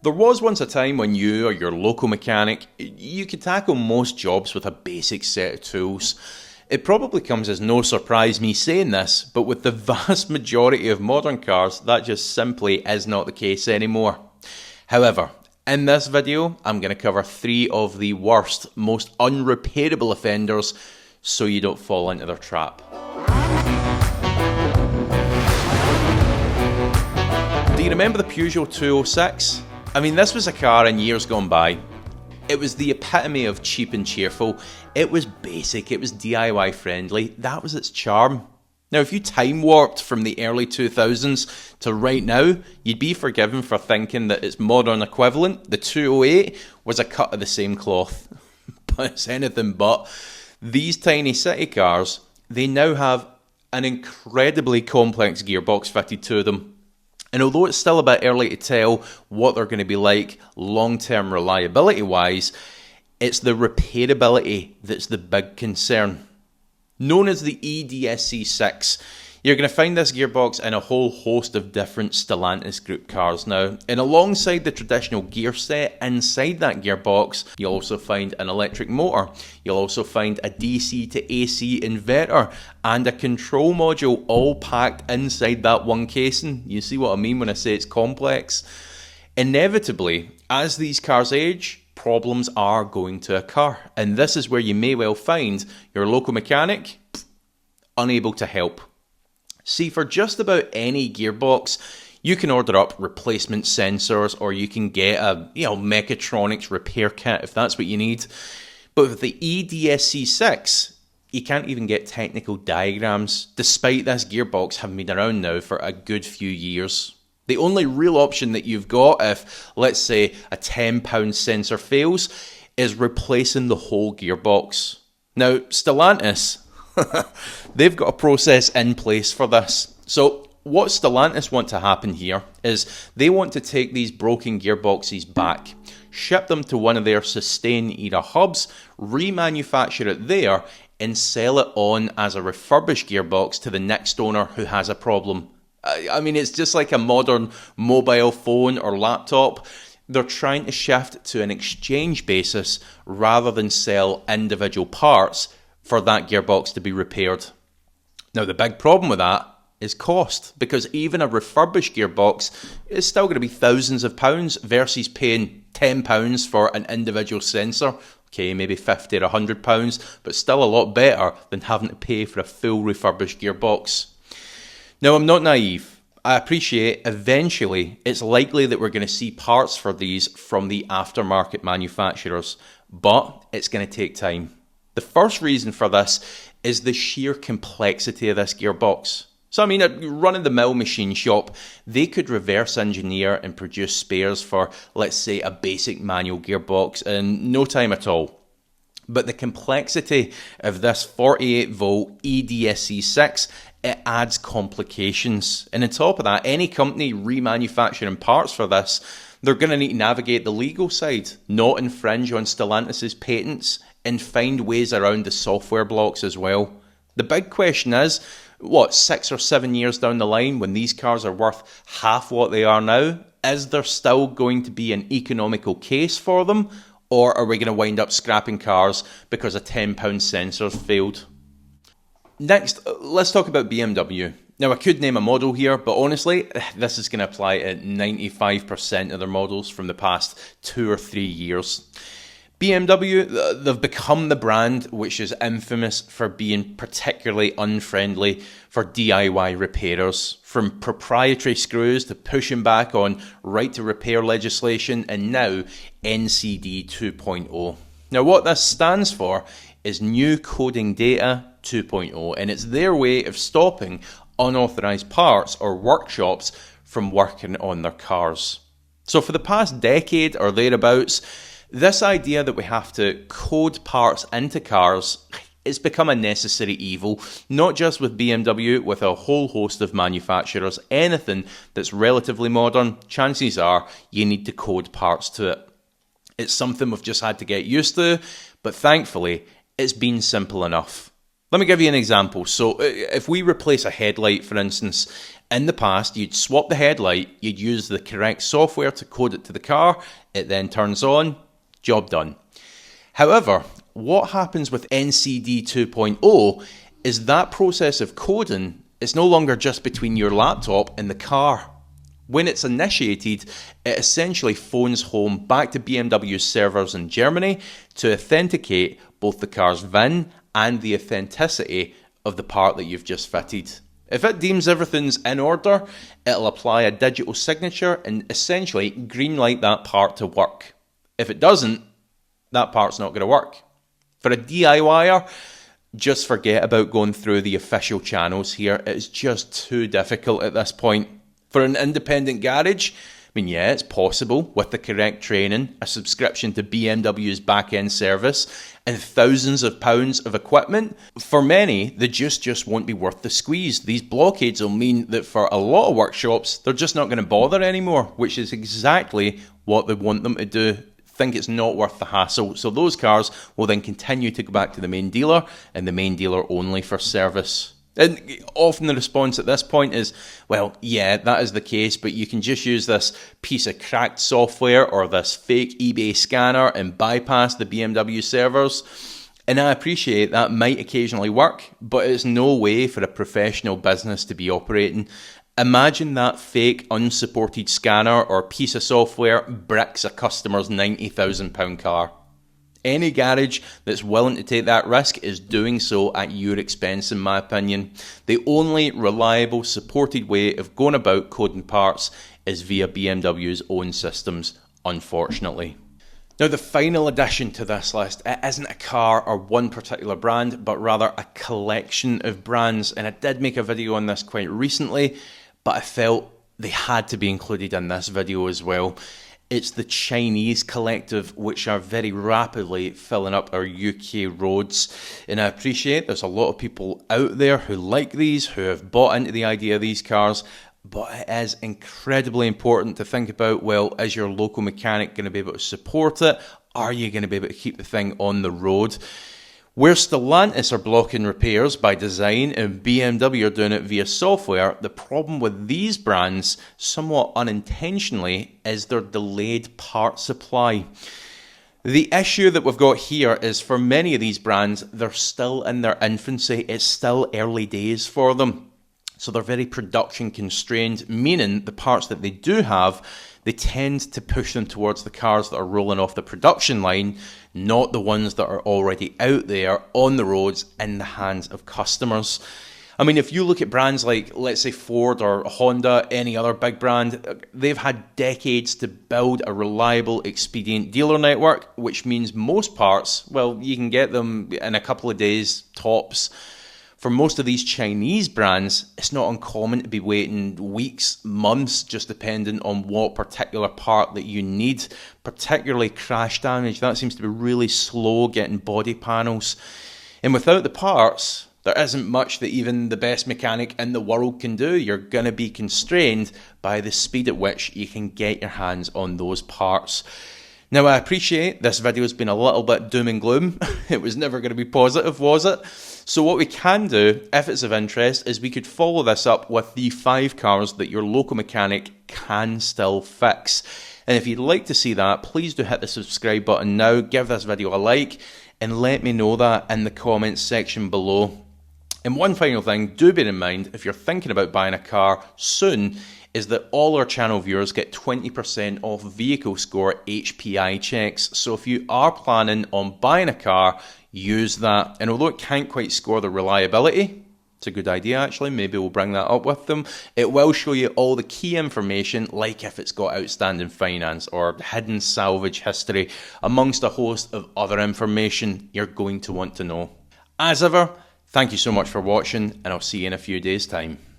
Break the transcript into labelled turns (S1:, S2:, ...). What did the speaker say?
S1: There was once a time when you or your local mechanic, you could tackle most jobs with a basic set of tools. It probably comes as no surprise me saying this, but with the vast majority of modern cars, that just simply is not the case anymore. However, in this video, I'm going to cover 3 of the worst, most unrepairable offenders, so you don't fall into their trap. Do you remember the Peugeot 206? I mean, this was a car in years gone by. It was the epitome of cheap and cheerful. It was basic, it was DIY friendly. That was its charm. Now, if you time warped from the early 2000s to right now, you'd be forgiven for thinking that its modern equivalent, the 208, was a cut of the same cloth. But it's anything but. These tiny city cars, they now have an incredibly complex gearbox fitted to them. And although it's still a bit early to tell what they're going to be like long-term reliability-wise, it's the repairability that's the big concern. Known as the EDSC6, you're going to find this gearbox in a whole host of different Stellantis group cars now. And alongside the traditional gear set inside that gearbox, you'll also find an electric motor. You'll also find a DC to AC inverter and a control module all packed inside that one casing. You see what I mean when I say it's complex? Inevitably, as these cars age, problems are going to occur. And this is where you may well find your local mechanic unable to help. See, for just about any gearbox, you can order up replacement sensors or you can get a mechatronics repair kit if that's what you need. But with the EDSC6, you can't even get technical diagrams, despite this gearbox having been around now for a good few years. The only real option that you've got if, let's say, a £10 sensor fails, is replacing the whole gearbox. Now, Stellantis, they've got a process in place for this. So what Stellantis want to happen here is they want to take these broken gearboxes back, ship them to one of their sustain era hubs, remanufacture it there, and sell it on as a refurbished gearbox to the next owner who has a problem. I mean, it's just like a modern mobile phone or laptop. They're trying to shift to an exchange basis rather than sell individual parts for that gearbox to be repaired. Now, the big problem with that is cost, because even a refurbished gearbox is still going to be thousands of pounds versus paying £10 for an individual sensor. Okay, maybe £50 or £100, but still a lot better than having to pay for a full refurbished gearbox. Now, I'm not naive. I appreciate eventually it's likely that we're going to see parts for these from the aftermarket manufacturers, but it's going to take time. The first reason for this is the sheer complexity of this gearbox. So I mean, a run-of-the-mill machine shop, they could reverse engineer and produce spares for, let's say, a basic manual gearbox in no time at all. But the complexity of this 48-volt EDSC6, it adds complications. And on top of that, any company remanufacturing parts for this, they're going to need to navigate the legal side, not infringe on Stellantis' patents, and find ways around the software blocks as well. The big question is, 6 or 7 years down the line, when these cars are worth half what they are now, is there still going to be an economical case for them? Or are we going to wind up scrapping cars because a £10 sensor failed? Next, let's talk about BMW. Now, I could name a model here, but honestly, this is going to apply to 95% of their models from the past 2 or 3 years. BMW, they've become the brand which is infamous for being particularly unfriendly for DIY repairers. From proprietary screws to pushing back on right-to-repair legislation and now NCD 2.0. Now, what this stands for is New Coding Data 2.0, and it's their way of stopping unauthorized parts or workshops from working on their cars. So for the past decade or thereabouts, this idea that we have to code parts into cars, it's become a necessary evil, not just with BMW, with a whole host of manufacturers. Anything that's relatively modern, chances are you need to code parts to it. It's something we've just had to get used to, but thankfully, it's been simple enough. Let me give you an example. So if we replace a headlight, for instance, in the past, you'd swap the headlight, you'd use the correct software to code it to the car, it then turns on, job done. However, what happens with NCD 2.0 is that process of coding is no longer just between your laptop and the car. When it's initiated, it essentially phones home back to BMW's servers in Germany to authenticate both the car's VIN and the authenticity of the part that you've just fitted. If it deems everything's in order, it'll apply a digital signature and essentially greenlight that part to work. If it doesn't, that part's not going to work. For a DIYer, just forget about going through the official channels here. It's just too difficult at this point. For an independent garage, yeah, it's possible with the correct training, a subscription to BMW's back-end service, and thousands of pounds of equipment. For many, the juice just won't be worth the squeeze. These blockades will mean that for a lot of workshops, they're just not going to bother anymore, which is exactly what they want them to do. Think it's not worth the hassle. So those cars will then continue to go back to the main dealer, and the main dealer only for service. And often the response at this point is, well, yeah, that is the case, but you can just use this piece of cracked software or this fake eBay scanner and bypass the BMW servers. And I appreciate that might occasionally work, but it's no way for a professional business to be operating. Imagine that fake unsupported scanner or piece of software bricks a customer's £90,000 car. Any garage that's willing to take that risk is doing so at your expense, in my opinion. The only reliable, supported way of going about coding parts is via BMW's own systems, unfortunately. Now, the final addition to this list, it isn't a car or one particular brand, but rather a collection of brands. And I did make a video on this quite recently, but I felt they had to be included in this video as well. It's the Chinese collective, which are very rapidly filling up our UK roads. And I appreciate there's a lot of people out there who like these, who have bought into the idea of these cars. But it is incredibly important to think about, well, is your local mechanic going to be able to support it? Are you going to be able to keep the thing on the road? Where Stellantis are blocking repairs by design and BMW are doing it via software, the problem with these brands, somewhat unintentionally, is their delayed part supply. The issue that we've got here is for many of these brands, they're still in their infancy. It's still early days for them. So they're very production constrained, meaning the parts that they do have, they tend to push them towards the cars that are rolling off the production line, not the ones that are already out there on the roads in the hands of customers. I mean, if you look at brands like, let's say, Ford or Honda, any other big brand, they've had decades to build a reliable, expedient dealer network, which means most parts, well, you can get them in a couple of days tops. For most of these Chinese brands, it's not uncommon to be waiting weeks, months, just depending on what particular part that you need, particularly crash damage. That seems to be really slow getting body panels. And without the parts, there isn't much that even the best mechanic in the world can do. You're going to be constrained by the speed at which you can get your hands on those parts. Now, I appreciate this video has been a little bit doom and gloom. It was never going to be positive, was it? So what we can do, if it's of interest, is we could follow this up with the 5 cars that your local mechanic can still fix. And if you'd like to see that, please do hit the subscribe button now, give this video a like, and let me know that in the comments section below. And one final thing, do bear in mind, if you're thinking about buying a car soon, is that all our channel viewers get 20% off vehicle score HPI checks. So if you are planning on buying a car, use that. And although it can't quite score the reliability, it's a good idea actually, maybe we'll bring that up with them, it will show you all the key information, like if it's got outstanding finance or hidden salvage history, amongst a host of other information you're going to want to know. As ever, thank you so much for watching, and I'll see you in a few days' time.